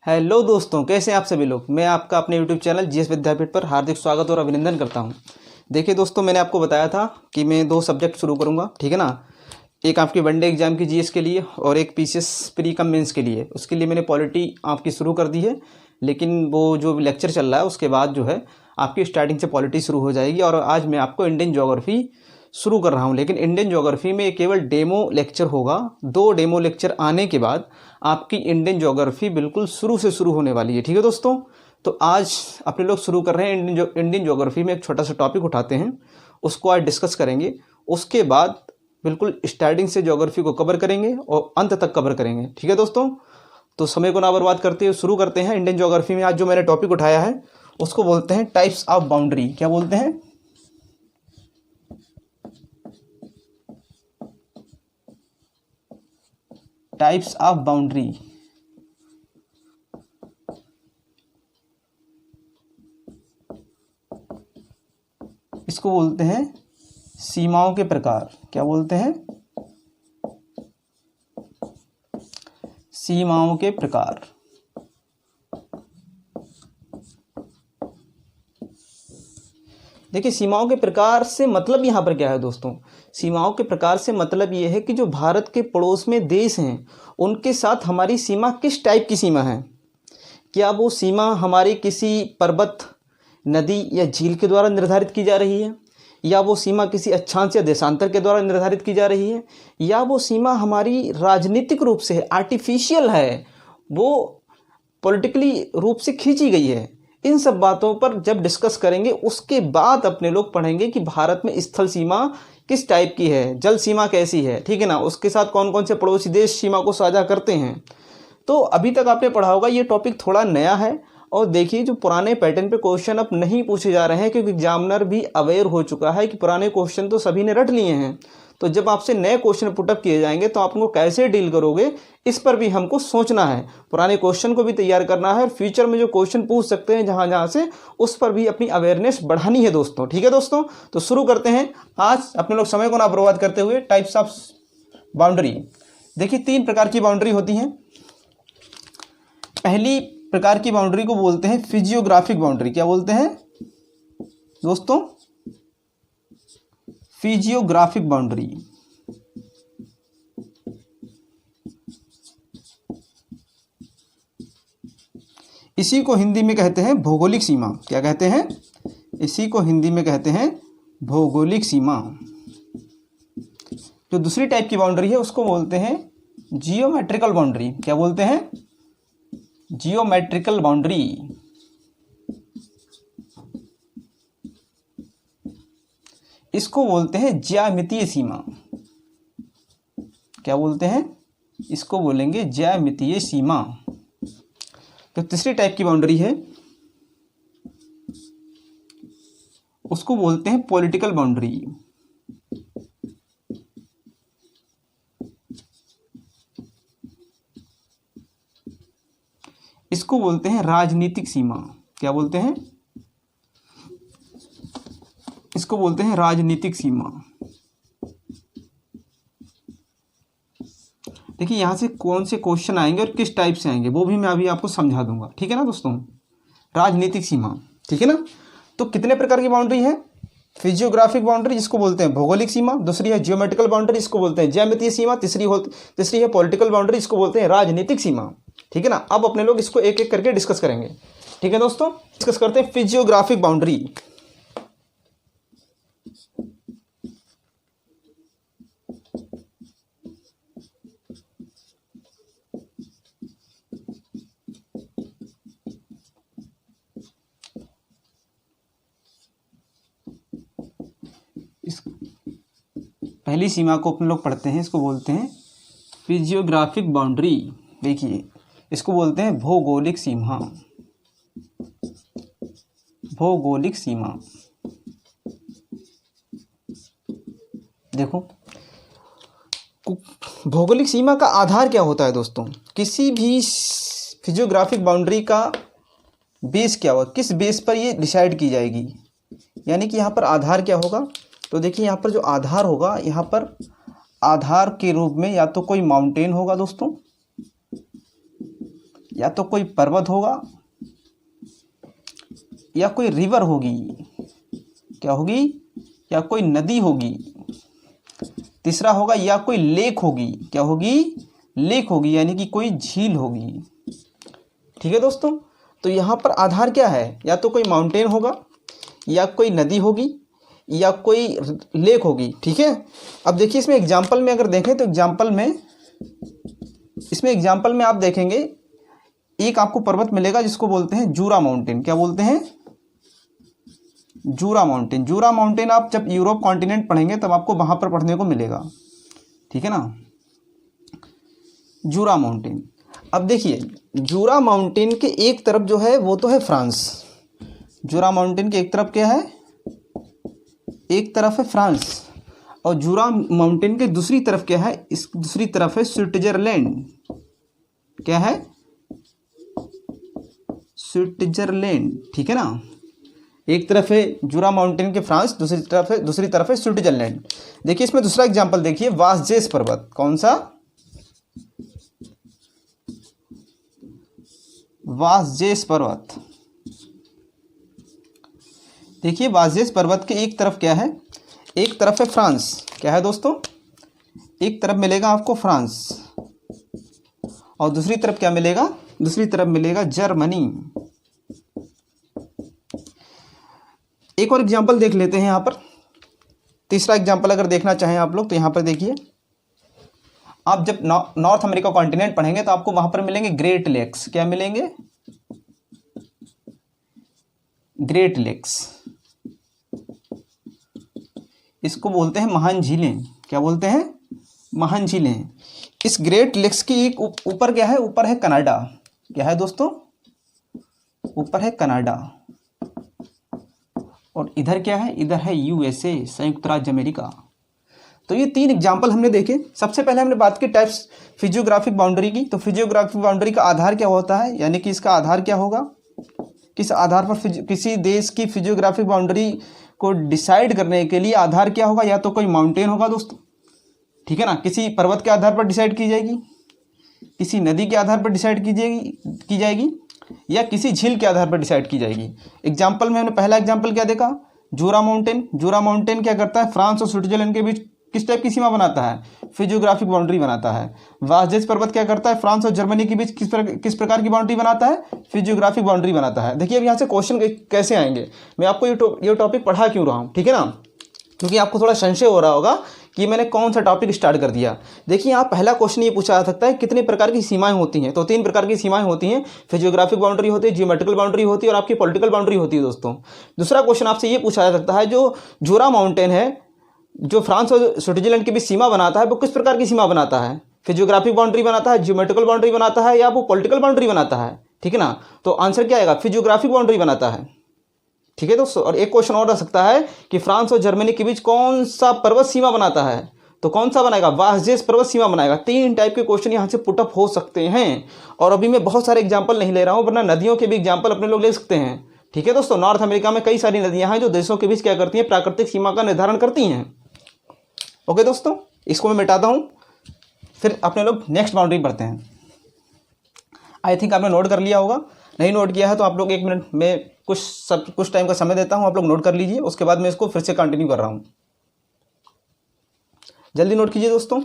Hello दोस्तों, कैसे हैं आप सभी लोग। मैं आपका अपने यूट्यूब चैनल जीएस विद्यापीठ पर हार्दिक स्वागत और अभिनंदन करता हूं। देखिए दोस्तों, मैंने आपको बताया था कि मैं 2 सब्जेक्ट शुरू करूंगा, ठीक है ना। एक आपकी वनडे एग्जाम की जीएस के लिए और एक पीसीएस प्री कम मेंस के लिए। उसके लिए मैंने पॉलिटी आपकी शुरू कर दी है, लेकिन वो जो लेक्चर चल रहा है उसके बाद जो है आपकी स्टार्टिंग से पॉलिटी शुरू हो जाएगी। और आज मैं आपको इंडियन ज्योग्राफी शुरू कर रहा हूं, लेकिन इंडियन ज्योग्राफी में केवल डेमो लेक्चर होगा। 2 डेमो लेक्चर आने के बाद आपकी इंडियन ज्योग्राफी बिल्कुल शुरू से शुरू होने वाली है, ठीक है दोस्तों। तो आज अपने लोग शुरू कर रहे हैं इंडियन ज्योग्राफी में एक छोटा सा टॉपिक उठाते हैं, उसको आज डिस्कस करेंगे। उसके बाद बिल्कुल स्टार्टिंग से ज्योग्राफी को कवर करेंगे और अंत तक कवर करेंगे, ठीक है दोस्तों। तो समय को ना बर्बाद करते हुए शुरू करते हैं। इंडियन ज्योग्राफी में आज जो मैंने टॉपिक उठाया है उसको बोलते हैं टाइप्स ऑफ बाउंड्री। क्या बोलते हैं? Types of boundary. इसको बोलते हैं सीमाओं के प्रकार। क्या बोलते हैं? सीमाओं के प्रकार। देखिए, सीमाओं के प्रकार से मतलब यहाँ पर क्या है दोस्तों। सीमाओं के प्रकार से मतलब ये है कि जो भारत के पड़ोस में देश हैं उनके साथ हमारी सीमा किस टाइप की सीमा है। क्या वो सीमा हमारी किसी पर्वत, नदी या झील के द्वारा निर्धारित की जा रही है, या वो सीमा किसी अक्षांश या देशांतर के द्वारा निर्धारित की जा रही है, या वो सीमा हमारी राजनीतिक रूप से आर्टिफिशियल है, वो पॉलिटिकली रूप से खींची गई है। इन सब बातों पर जब डिस्कस करेंगे उसके बाद अपने लोग पढ़ेंगे कि भारत में स्थल सीमा किस टाइप की है, जल सीमा कैसी है, ठीक है ना। उसके साथ कौन कौन से पड़ोसी देश सीमा को साझा करते हैं। तो अभी तक आपने पढ़ा होगा, ये टॉपिक थोड़ा नया है। और देखिए, जो पुराने पैटर्न पे क्वेश्चन अब नहीं पूछे जा रहे हैं, क्योंकि एग्जामिनर भी अवेयर हो चुका है कि पुराने क्वेश्चन तो सभी ने रट लिए हैं। तो जब आपसे नए क्वेश्चन पुटअप किए जाएंगे तो आप उनको कैसे डील करोगे, इस पर भी हमको सोचना है। पुराने क्वेश्चन को भी तैयार करना है और फ्यूचर में जो क्वेश्चन पूछ सकते हैं जहाँ जहाँ से, उस पर भी अपनी अवेयरनेस बढ़ानी है दोस्तों, ठीक है दोस्तों। तो शुरू करते हैं आज अपने लोग समय को ना बर्बाद करते हुए। Types of boundary. देखिए, 3 प्रकार की बाउंड्री होती हैं। पहली प्रकार की बाउंड्री को बोलते हैं फिजियोग्राफिक बाउंड्री। क्या बोलते हैं दोस्तों? Physiographic boundary. इसी को हिंदी में कहते हैं भौगोलिक सीमा। क्या कहते हैं? इसी को हिंदी में कहते हैं भौगोलिक सीमा। जो दूसरी टाइप की बाउंड्री है उसको बोलते हैं जियोमेट्रिकल बाउंड्री। क्या बोलते हैं? Geometrical boundary. इसको बोलते हैं ज्यामितीय सीमा। क्या बोलते हैं? इसको बोलेंगे ज्यामितीय सीमा। तो तीसरी टाइप की बाउंड्री है उसको बोलते हैं पॉलिटिकल बाउंड्री। इसको बोलते हैं राजनीतिक सीमा। क्या बोलते हैं? इसको बोलते हैं राजनीतिक सीमा। देखिए, यहां से कौन से क्वेश्चन आएंगे और किस टाइप से आएंगे वो भी मैं अभी आपको समझा दूंगा, ठीक है ना दोस्तों। राजनीतिक सीमा, ठीक है ना। तो कितने प्रकार की बाउंड्री है? फिजियोग्राफिक बाउंड्री जिसको बोलते हैं भौगोलिक सीमा, दूसरी है जियोमेट्रिकल बाउंड्री जिसको बोलते हैं ज्यामितीय सीमा, तीसरी है पॉलिटिकल बाउंड्री जिसको बोलते हैं राजनीतिक सीमा, ठीक है ना। अब अपने लोग इसको एक एक करके डिस्कस करेंगे, ठीक है दोस्तों। डिस्कस करते हैं फिजियोग्राफिक बाउंड्री। इस पहली सीमा को अपने लोग पढ़ते हैं, इसको बोलते हैं फिजियोग्राफिक बाउंड्री। देखिए, इसको बोलते हैं भौगोलिक सीमा। भौगोलिक सीमा। देखो, भौगोलिक सीमा का आधार क्या होता है दोस्तों। किसी भी फिजियोग्राफिक बाउंड्री का बेस क्या होगा, किस बेस पर ये डिसाइड की जाएगी, यानी कि यहाँ पर आधार क्या होगा। तो देखिए, यहाँ पर जो आधार होगा, यहाँ पर आधार के रूप में या तो कोई माउंटेन होगा दोस्तों, या तो कोई पर्वत होगा या कोई रिवर होगी, क्या होगी, या कोई नदी होगी। तीसरा होगा या कोई लेक होगी, क्या होगी, लेक होगी, यानी कि कोई झील होगी। ठीक है दोस्तों, तो यहाँ पर आधार क्या है, या तो कोई माउंटेन होगा या कोई नदी होगी या कोई लेक होगी। ठीक है, अब देखिए इसमें एग्जाम्पल में अगर देखें तो एग्जाम्पल में आप देखेंगे एक आपको पर्वत मिलेगा जिसको बोलते हैं जूरा माउंटेन। क्या बोलते हैं, जूरा माउंटेन। जूरा माउंटेन आप जब यूरोप कॉन्टिनेंट पढ़ेंगे तब आपको वहाँ पर पढ़ने को मिलेगा। ठीक है ना, जूरा माउंटेन। अब देखिए जूरा माउंटेन के एक तरफ जो है वो तो है फ्रांस। जूरा माउंटेन के एक तरफ क्या है, एक तरफ है फ्रांस, और जूरा माउंटेन के दूसरी तरफ क्या है, इस दूसरी तरफ है स्विट्जरलैंड। क्या है, स्विट्जरलैंड। ठीक है ना, एक तरफ है जूरा माउंटेन के फ्रांस, दूसरी तरफ है स्विट्जरलैंड। देखिए इसमें दूसरा एग्जांपल देखिए, वासजेस पर्वत। कौन सा, वासजेस पर्वत। देखिए वासजेस पर्वत के एक तरफ क्या है, एक तरफ है फ्रांस। क्या है दोस्तों, एक तरफ मिलेगा आपको फ्रांस और दूसरी तरफ क्या मिलेगा, दूसरी तरफ मिलेगा जर्मनी। एक और एग्जांपल देख लेते हैं यहाँ पर। तीसरा एग्जांपल अगर देखना चाहें आप लोग तो यहाँ पर देखिए, आप जब नॉर्थ अमेरिका कॉन्टिनेंट पढ़ेंगे तो आपको वहां पर मिलेंगे ग्रेट लेक्स। क्या मिलेंगे, ग्रेट लेक्स। इसको बोलते हैं महान झीलें। क्या बोलते हैं, महान झीलें। इस ग्रेट लेक्स की एक ऊपर क्या है, ऊपर है कनाडा। क्या है दोस्तों, ऊपर है कनाडा, और इधर क्या है, इधर है यूएसए, संयुक्त राज्य अमेरिका। तो ये तीन एग्जाम्पल हमने देखे। सबसे पहले हमने बात की टाइप्स फिजियोग्राफिक बाउंड्री की। तो फिजियोग्राफिक बाउंड्री का आधार क्या होता है, यानी कि इसका आधार क्या होगा, किस आधार पर किसी देश की फिजियोग्राफिक बाउंड्री को डिसाइड करने के लिए आधार क्या होगा, या तो कोई माउंटेन होगा दोस्तों। ठीक है ना, किसी पर्वत के आधार पर डिसाइड की जाएगी, किसी नदी के आधार पर डिसाइड की जाएगी या किसी झील के आधार पर डिसाइड की जाएगी। एग्जाम्पल में हमने पहला एग्जाम्पल क्या देखा, जूरा माउंटेन। जूरा माउंटेन क्या करता है, फ्रांस और स्विट्जरलैंड के बीच किस टाइप की सीमा बनाता है, फिजियोग्राफिक बाउंड्री बनाता है। वासजेस पर्वत क्या करता है, फ्रांस और जर्मनी के बीच किस प्रकार की बाउंड्री बनाता है, फिजियोग्राफिक बाउंड्री बनाता है। देखिए अब यहाँ से क्वेश्चन कैसे आएंगे, मैं आपको ये टॉपिक पढ़ा क्यों रहा हूँ। ठीक है ना, क्योंकि आपको थोड़ा संशय हो रहा होगा कि मैंने कौन सा टॉपिक स्टार्ट कर दिया। देखिए यहाँ पहला क्वेश्चन ये पूछा जा सकता है कितने प्रकार की सीमाएं होती हैं। तो तीन प्रकार की सीमाएं होती हैं, फिजियोग्राफिक बाउंड्री होती है, जियोमेट्रिकल बाउंड्री होती है और आपकी पॉलिटिकल बाउंड्री होती है दोस्तों। दूसरा क्वेश्चन आपसे ये पूछा जा सकता है, जो जूरा माउंटेन है जो फ्रांस और स्विट्जरलैंड के बीच सीमा बनाता है वो किस प्रकार की सीमा बनाता है, फिजियोग्राफिक बाउंड्री बनाता है, जियोमेट्रिकल बाउंड्री बनाता है या वो पॉलिटिकल बाउंड्री बनाता है। ठीक है ना, तो आंसर क्या आएगा, फिजियोग्राफिक बाउंड्री बनाता है। ठीक है दोस्तों, और एक क्वेश्चन और रह सकता है कि फ्रांस और जर्मनी के बीच कौन सा पर्वत सीमा बनाता है, तो कौन सा बनाएगा, वासजेस पर्वत सीमा बनाएगा। तीन टाइप के क्वेश्चन यहाँ से पुटअप हो सकते हैं, और अभी मैं बहुत सारे एग्जाम्पल नहीं ले रहा हूँ, वरना नदियों के भी एग्जाम्पल अपने लोग ले सकते हैं। ठीक है दोस्तों, नॉर्थ अमेरिका में कई सारी नदियाँ हैं जो देशों के बीच क्या करती हैं, प्राकृतिक सीमा का निर्धारण करती हैं। ओके दोस्तों, इसको मैं मिटाता हूँ, फिर अपने लोग नेक्स्ट बाउंड्री पढ़ते हैं। आई थिंक आपने नोट कर लिया होगा, नहीं नोट किया है तो आप लोग 1 मिनट में कुछ टाइम का समय देता हूँ, आप लोग नोट कर लीजिए, उसके बाद मैं इसको फिर से कंटिन्यू कर रहा हूँ। जल्दी नोट कीजिए दोस्तों।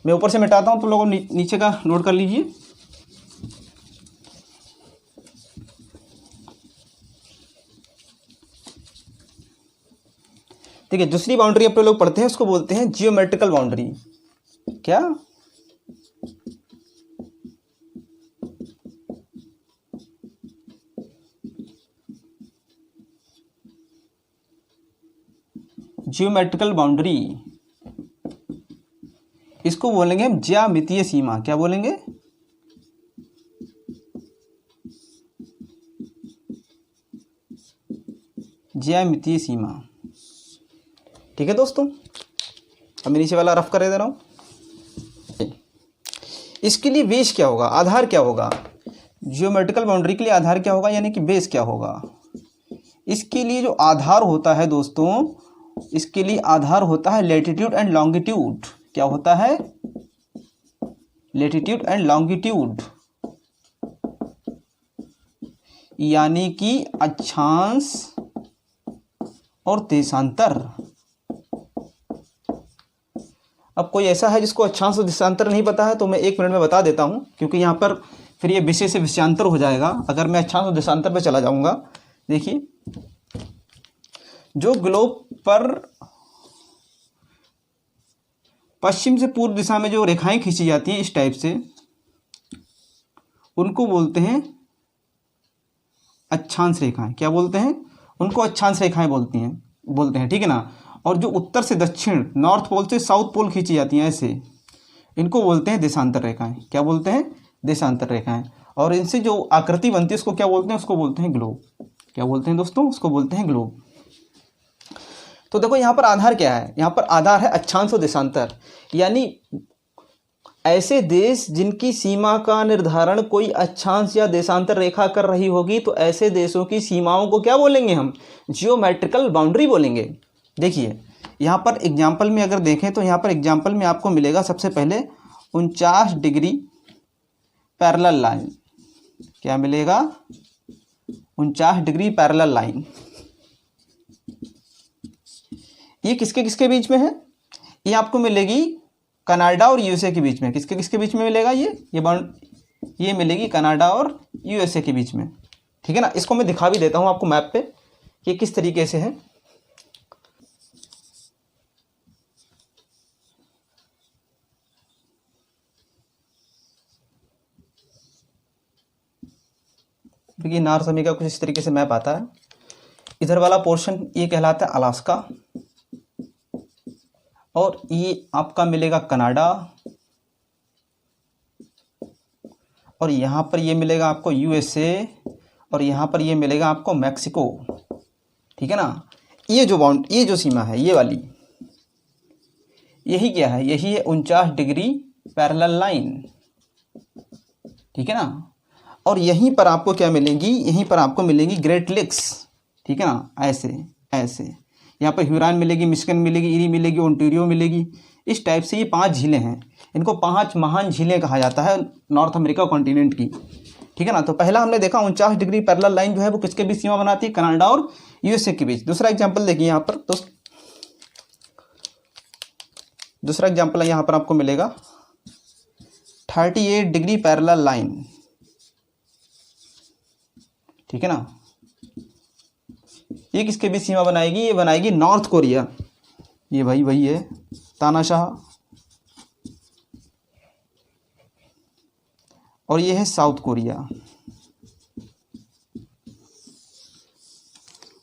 मैं ऊपर से मिटाता हूँ तो लोगों नीचे का नोट कर लीजिए। ठीक है, दूसरी बाउंड्री अपने लोग पढ़ते हैं, उसको बोलते हैं जियोमेट्रिकल बाउंड्री। क्या, जियोमेट्रिकल बाउंड्री, इसको बोलेंगे हम ज्यामितीय सीमा। क्या बोलेंगे, ज्यामितीय सीमा। ठीक है दोस्तों, अब मैं नीचे वाला रफ कर दे रहा हूं। इसके लिए बेस क्या होगा, आधार क्या होगा, जियोमेट्रिकल बाउंड्री के लिए आधार क्या होगा, यानी कि बेस क्या होगा। इसके लिए जो आधार होता है दोस्तों इसके लिए आधार होता है लैटिट्यूड एंड लॉन्गिट्यूड। क्या होता है? लैटिट्यूड एंड लॉन्गिट्यूड, यानी कि अक्षांश और देशांतर। अब कोई ऐसा है जिसको अक्षांश और देशांतर नहीं पता है तो मैं 1 मिनट में बता देता हूं, क्योंकि यहाँ पर फिर ये विषय से विषयांतर हो जाएगा अगर मैं अक्षांश और देशांतर पे चला जाऊंगा। देखिए, जो ग्लोब पर पश्चिम से पूर्व दिशा में जो रेखाएं खींची जाती हैं इस टाइप से, उनको बोलते हैं अक्षांश रेखाएं। क्या बोलते हैं? उनको अक्षांश रेखाएं बोलते हैं, ठीक है ना। और जो उत्तर से दक्षिण, नॉर्थ पोल से साउथ पोल खींची जाती हैं ऐसे, इनको बोलते हैं देशांतर रेखाएं। क्या बोलते हैं? देशांतर रेखाएं। और इनसे जो आकृति बनती है उसको क्या बोलते हैं? उसको बोलते हैं ग्लोब। क्या बोलते हैं दोस्तों? उसको बोलते हैं ग्लोब। तो देखो यहाँ पर आधार क्या है? यहाँ पर आधार है अक्षांश और देशांतर, यानी ऐसे देश जिनकी सीमा का निर्धारण कोई अक्षांश या देशांतर रेखा कर रही होगी, तो ऐसे देशों की सीमाओं को क्या बोलेंगे हम? जियोमेट्रिकल बाउंड्री बोलेंगे। देखिए यहाँ पर एग्जाम्पल में अगर देखें तो यहाँ पर एग्जाम्पल में आपको मिलेगा सबसे पहले 49 डिग्री पैरेलल लाइन। क्या मिलेगा? 49 डिग्री पैरेलल लाइन। ये किसके किसके बीच में है? ये आपको मिलेगी कनाडा और यूएसए के बीच में। किसके किसके बीच में मिलेगा? ये मिलेगी कनाडा और यूएसए के बीच में, ठीक है ना। इसको मैं दिखा भी देता हूँ आपको मैप पे कि किस तरीके से है। देखिए नॉर्थ अमेरिका कुछ इस तरीके से मैप आता है। इधर वाला पोर्शन ये कहलाता है अलास्का, और ये आपका मिलेगा कनाडा, और यहाँ पर ये मिलेगा आपको यूएसए, और यहाँ पर ये मिलेगा आपको मैक्सिको, ठीक है ना। ये जो सीमा है ये वाली, यही क्या है? यही है 49 डिग्री पैरेलल लाइन, ठीक है ना। और यहीं पर आपको क्या मिलेंगी? यहीं पर आपको मिलेंगी ग्रेट लेक्स, ठीक है ना। ऐसे ऐसे यहाँ पर ह्यूरॉन मिलेगी, मिशिगन मिलेगी, इरी मिलेगी, ओंटारियो मिलेगी। इस टाइप से ये 5 झीलें हैं। इनको 5 महान झीलें कहा जाता है नॉर्थ अमेरिका कॉन्टिनेंट की, ठीक है ना। तो पहला हमने देखा 49 डिग्री पैरेलल लाइन जो है वो किसके बीच सीमा बनाती है? कनाडा और यूएसए के बीच। दूसरा एग्जाम्पल देखिए यहाँ पर, तो दूसरा एग्जाम्पल यहाँ पर आपको मिलेगा 38 डिग्री पैरेलल लाइन, ठीक है ना। ये किसके बीच सीमा बनाएगी? ये बनाएगी नॉर्थ कोरिया। ये भाई वही है तानाशाह, और ये है साउथ कोरिया।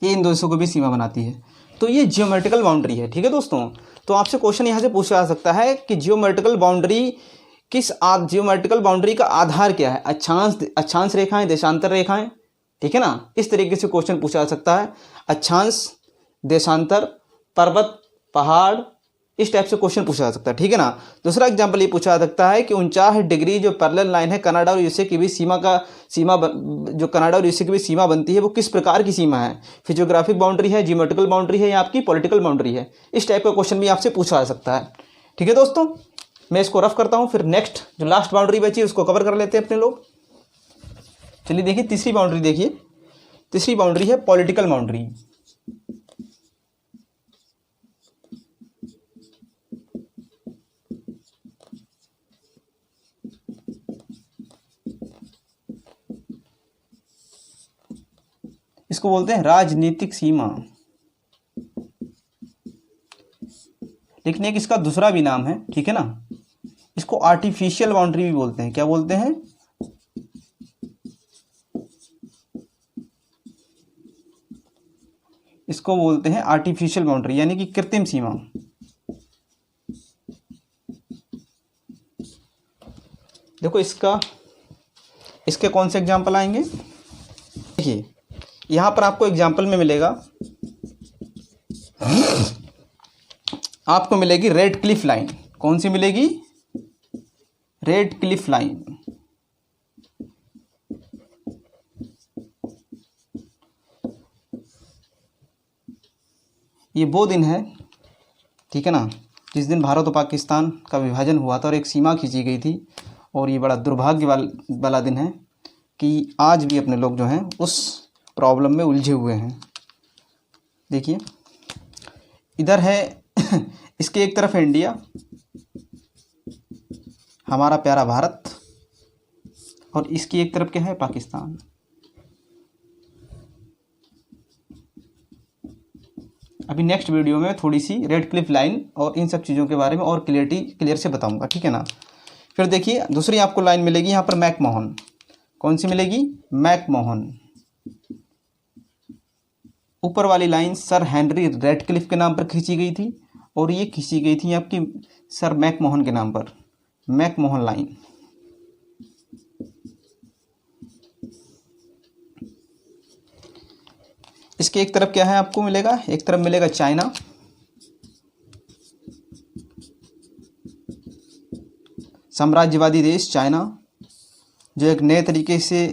ये इन देशों को भी सीमा बनाती है। तो ये जियोमेट्रिकल बाउंड्री है, ठीक है दोस्तों। तो आपसे क्वेश्चन यहाँ से पूछा जा सकता है कि जियोमेट्रिकल बाउंड्री का आधार क्या है? अक्षांश रेखाएं, देशांतर रेखाएं, ठीक है ना। इस तरीके से क्वेश्चन पूछा जा सकता है। अक्षांश, देशांतर, पर्वत, पहाड़, इस टाइप से क्वेश्चन पूछा जा सकता है, ठीक है ना। दूसरा एग्जांपल ये पूछा जा सकता है कि 49 डिग्री जो पैरेलल लाइन है कनाडा और यूएसए के बीच जो कनाडा और यूएसए के बीच सीमा बनती है वो किस प्रकार की सीमा है? फिजियोग्राफिक बाउंड्री है, जियोमेट्रिकल बाउंड्री है, या आपकी पॉलिटिकल बाउंड्री है? इस टाइप का क्वेश्चन भी आपसे पूछा जा सकता है, ठीक है दोस्तों। मैं इसको रफ करता हूँ, फिर नेक्स्ट जो लास्ट बाउंड्री बची है उसको कवर कर लेते हैं अपने लोग। चलिए देखिए तीसरी बाउंड्री, देखिए तीसरी बाउंड्री है पॉलिटिकल बाउंड्री। इसको बोलते हैं राजनीतिक सीमा। लेकिन एक इसका दूसरा भी नाम है, ठीक है ना। इसको आर्टिफिशियल बाउंड्री भी बोलते हैं। क्या बोलते हैं? इसको बोलते हैं आर्टिफिशियल बाउंड्री, यानी कि कृत्रिम सीमा। देखो इसके कौन से एग्जाम्पल आएंगे? देखिए यहां पर आपको एग्जाम्पल में मिलेगा, आपको मिलेगी रेड क्लिफ लाइन। कौन सी मिलेगी? Red Cliff line. ये वो दिन है, ठीक है ना, जिस दिन भारत और पाकिस्तान का विभाजन हुआ था और एक सीमा खींची गई थी। और ये बड़ा दुर्भाग्य वाला दिन है कि आज भी अपने लोग जो हैं उस प्रॉब्लम में उलझे हुए हैं। देखिए इधर है इसके एक तरफ है इंडिया, हमारा प्यारा भारत, और इसकी एक तरफ क्या है, पाकिस्तान। अभी नेक्स्ट वीडियो में थोड़ी सी रेड क्लिफ लाइन और इन सब चीज़ों के बारे में और क्लियर से बताऊंगा, ठीक है ना। फिर देखिए दूसरी आपको लाइन मिलेगी यहाँ पर मैकमोहन। कौन सी मिलेगी, मैकमोहन। ऊपर वाली लाइन सर हेनरी रेडक्लिफ के नाम पर खींची गई थी और ये खींची गई थी आपकी सर मैकमोहन के नाम पर, मैकमोहन लाइन। इसके एक तरफ क्या है आपको मिलेगा, एक तरफ मिलेगा चाइना, साम्राज्यवादी देश चाइना, जो एक नए तरीके से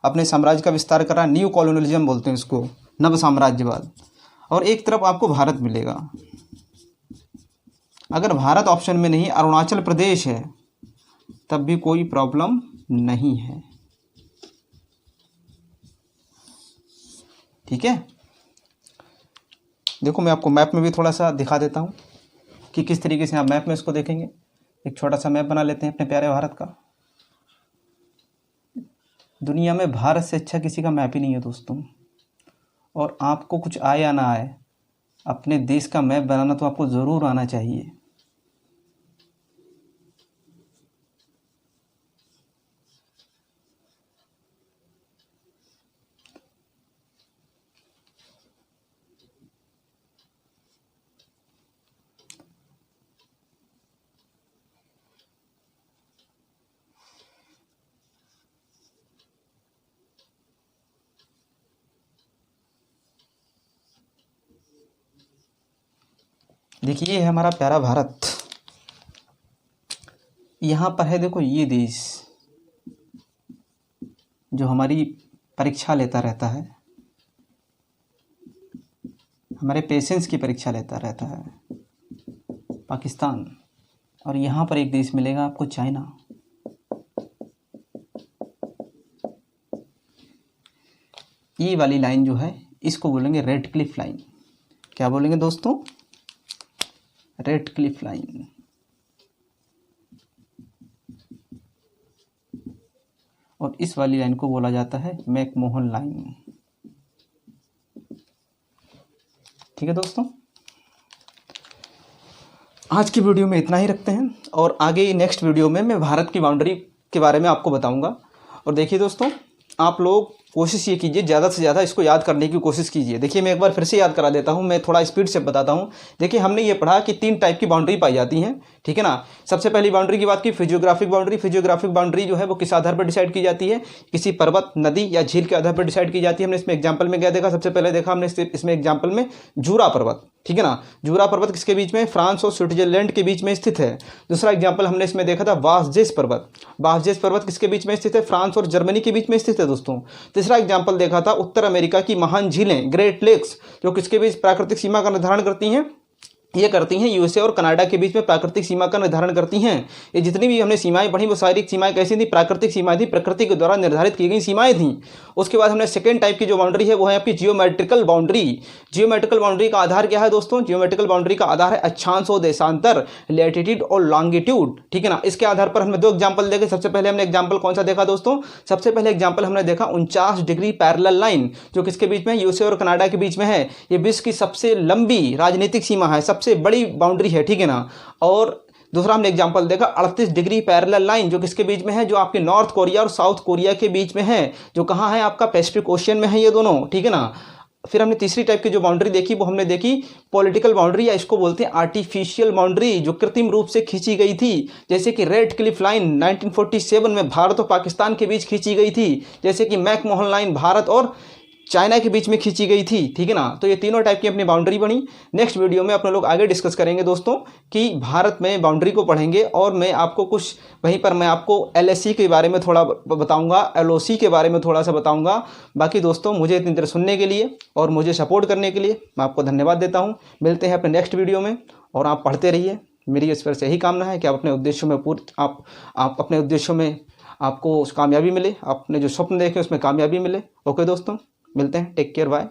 अपने साम्राज्य का विस्तार कर रहा है, न्यू कॉलोनियलिज्म बोलते हैं इसको, नव साम्राज्यवाद। और एक तरफ आपको भारत मिलेगा। अगर भारत ऑप्शन में नहीं, अरुणाचल प्रदेश है, तब भी कोई प्रॉब्लम नहीं है, ठीक है। देखो मैं आपको मैप में भी थोड़ा सा दिखा देता हूँ कि किस तरीके से आप मैप में इसको देखेंगे। एक छोटा सा मैप बना लेते हैं अपने प्यारे भारत का। दुनिया में भारत से अच्छा किसी का मैप ही नहीं है दोस्तों। और आपको कुछ आए या ना आए, अपने देश का मैप बनाना तो आपको ज़रूर आना चाहिए। देखिए ये है हमारा प्यारा भारत। यहाँ पर है देखो ये देश जो हमारी परीक्षा लेता रहता है, हमारे पेशेंस की परीक्षा लेता रहता है, पाकिस्तान। और यहाँ पर एक देश मिलेगा आपको, चाइना। ये वाली लाइन जो है इसको बोलेंगे रेड क्लिफ लाइन। क्या बोलेंगे दोस्तों, रेड क्लिफ लाइन। और इस वाली लाइन को बोला जाता है मैकमोहन लाइन, ठीक है दोस्तों। आज की वीडियो में इतना ही रखते हैं और आगे नेक्स्ट वीडियो में मैं भारत की बाउंड्री के बारे में आपको बताऊंगा। और देखिए दोस्तों, आप लोग कोशिश ये कीजिए, ज़्यादा से ज़्यादा इसको याद करने की कोशिश कीजिए। देखिए मैं एक बार फिर से याद करा देता हूँ, मैं थोड़ा स्पीड से बताता हूँ। देखिए हमने ये पढ़ा कि 3 टाइप की बाउंड्री पाई जाती हैं, ठीक है ना। सबसे पहली बाउंड्री की बात की फिजियोग्राफिक बाउंड्री। फिजियोग्राफिक बाउंड्री जो है वो किस आधार पर डिसाइड की जाती है, किसी पर्वत, नदी या झील के आधार पर डिसाइड की जाती है। हमने इसमें एग्जाम्पल में क्या देखा, सबसे पहले देखा हमने इसमें एग्जाम्पल में जूरा पर्वत, ठीक है ना। जूरा पर्वत किसके बीच में, फ्रांस और स्विट्जरलैंड के बीच में स्थित है। दूसरा एग्जाम्पल हमने इसमें देखा था वासजेस पर्वत। वासजेस पर्वत किसके बीच में स्थित है, फ्रांस और जर्मनी के बीच में स्थित है दोस्तों। तीसरा एग्जाम्पल देखा था उत्तर अमेरिका की महान झीलें, ग्रेट लेक्स, जो किसके बीच प्राकृतिक सीमा का निर्धारण करती हैं, ये करती हैं यूएसए और कनाडा के बीच में प्राकृतिक सीमा का निर्धारण करती हैं। ये जितनी भी हमने सीमाएं पढ़ी वो सारी सीमाएं कैसी थी, प्राकृतिक सीमाएं थी, प्रकृति के द्वारा निर्धारित की गई सीमाएं थी। उसके बाद हमने सेकेंड टाइप की जो बाउंड्री है वो है आपकी जियोमेट्रिकल बाउंड्री। जियोमेट्रिकल बाउंड्री का आधार क्या है दोस्तों, जियोमेट्रिकल बाउंड्री का आधार है अक्षांश और देशांतर, लैटिट्यूड और लॉन्गिट्यूड, ठीक है ना। इसके आधार पर हमने 2 एग्जाम्पल देखे। सबसे पहले हमने एग्जाम्पल कौन सा देखा दोस्तों, सबसे पहले एग्जाम्पल हमने देखा 49 डिग्री पैरेलल लाइन, जो किसके बीच में, यूएसए और कनाडा के बीच में है। ये विश्व की सबसे लंबी राजनीतिक सीमा है, सबसे बड़ी बाउंड्री है, ठीक है ना। और दूसरा हमने एग्जांपल देखा 38 डिग्री पैरेलल लाइन, जो किसके बीच में है, जो आपके नॉर्थ कोरिया और साउथ कोरिया के बीच में है, जो कहाँ है, आपका पैसिफिक ओशियन में है ये दोनों, ठीक है ना। फिर हमने तीसरी टाइप की जो बाउंड्री देखी वो हमने देखी पॉलिटिकल बाउंड्री, या इसको बोलते हैं आर्टिफिशियल बाउंड्री, जो कृत्रिम रूप से खींची गई थी। जैसे कि रेड क्लिफ लाइन 1947 में भारत और पाकिस्तान के बीच खींची गई थी, जैसे कि मैकमोहन लाइन भारत और चाइना के बीच में खींची गई थी, ठीक है ना। तो ये तीनों टाइप की अपनी बाउंड्री बनी। नेक्स्ट वीडियो में अपने लोग आगे डिस्कस करेंगे दोस्तों कि भारत में बाउंड्री को पढ़ेंगे, और मैं आपको कुछ वहीं पर मैं आपको LAC के बारे में थोड़ा बताऊंगा, LOC के बारे में थोड़ा सा बताऊंगा। बाकी दोस्तों, मुझे इतनी देर सुनने के लिए और मुझे सपोर्ट करने के लिए मैं आपको धन्यवाद देता हूँ। मिलते हैं अपने नेक्स्ट वीडियो में, और आप पढ़ते रहिए। मेरी इस पर से यही कामना है कि आप अपने उद्देश्यों में आप अपने उद्देश्यों में आपको कामयाबी मिले, आपने जो स्वप्न देखे उसमें कामयाबी मिले। ओके दोस्तों, मिलते हैं। Take care, bye.